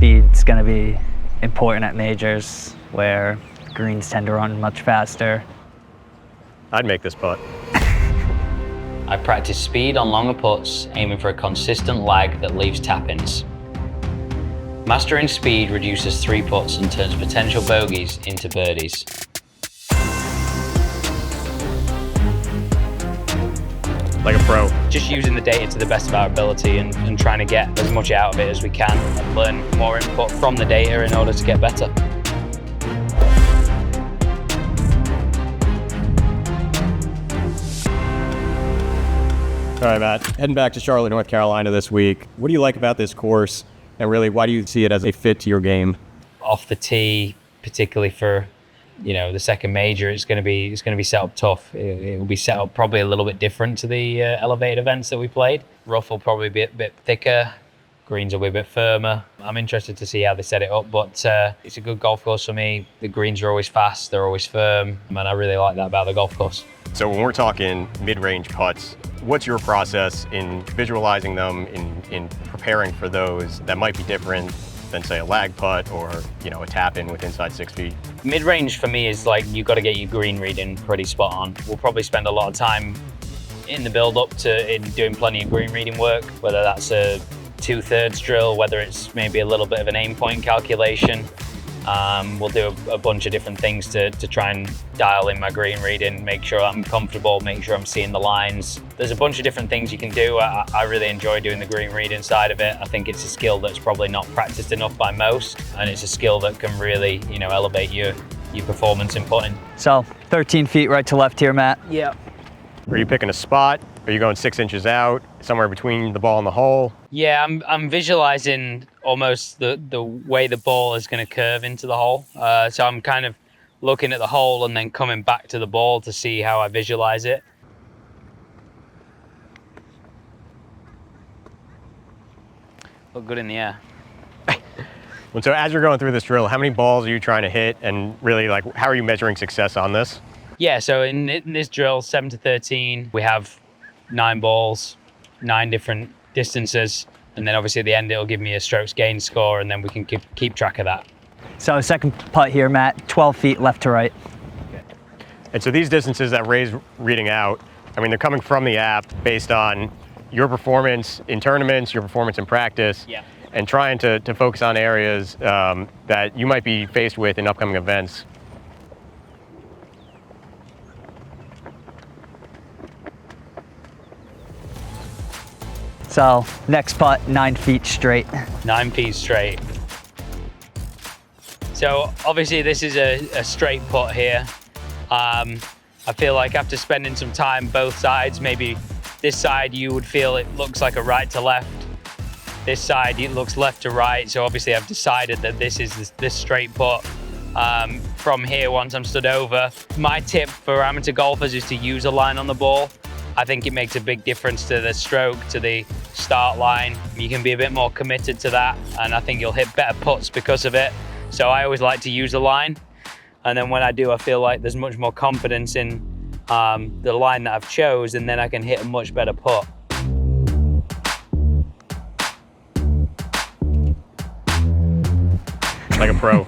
speed's going to be important at majors where greens tend to run much faster. I'd make this putt. I practice speed on longer putts, aiming for a consistent lag that leaves tap-ins. Mastering speed reduces 3 putts and turns potential bogeys into birdies. Like a pro. Just using the data to the best of our ability and trying to get as much out of it as we can and learn more input from the data in order to get better. All right, Matt, heading back to Charlotte, North Carolina this week. What do you like about this course? And really, why do you see it as a fit to your game? Off the tee, particularly for the second major, it's going to be set up tough. It will be set up probably a little bit different to the elevated events that we played. Rough will probably be a bit thicker. Greens will be a bit firmer. I'm interested to see how they set it up, but it's a good golf course for me. The greens are always fast, they're always firm, and I really like that about the golf course. So when we're talking mid-range putts, what's your process in visualizing them, in preparing for those that might be different than, say, a lag putt or a tap-in with inside 6 feet? Mid-range for me is like you've got to get your green reading pretty spot on. We'll probably spend a lot of time in the build-up to doing plenty of green reading work, whether that's a 2/3 drill, whether it's maybe a little bit of an aim point calculation. We'll do a bunch of different things to try and dial in my green reading, make sure I'm comfortable, make sure I'm seeing the lines. There's a bunch of different things you can do. I really enjoy doing the green reading side of it. I think it's a skill that's probably not practiced enough by most, and it's a skill that can really, elevate your performance in putting. So 13 feet right to left here, Matt. Yeah. Are you picking a spot? Are you going 6 inches out, somewhere between the ball and the hole? Yeah, I'm visualizing almost the way the ball is going to curve into the hole. So I'm kind of looking at the hole and then coming back to the ball to see how I visualize it. Look good in the air. Well, so as you're going through this drill, how many balls are you trying to hit, and really, how are you measuring success on this? Yeah, so in this drill, 7 to 13, we have 9 balls, 9 different distances, and then obviously at the end it'll give me a strokes gain score, and then we can keep track of that. So second putt here, Matt, 12 feet left to right. And so these distances that Ray's reading out, they're coming from the app based on your performance in tournaments, your performance in practice, Yeah. and trying to focus on areas that you might be faced with in upcoming events. So next putt, 9 feet straight. 9 feet straight. So obviously this is a straight putt here. I feel like after spending some time both sides, maybe this side you would feel it looks like a right to left. This side it looks left to right. So obviously I've decided that this is this straight putt. From here, once I'm stood over, my tip for amateur golfers is to use a line on the ball. I think it makes a big difference to the stroke, to the start line. You can be a bit more committed to that, and I think you'll hit better putts because of it. So I always like to use a line, and then when I do, I feel like there's much more confidence in the line that I've chose, and then I can hit a much better putt. Like a pro.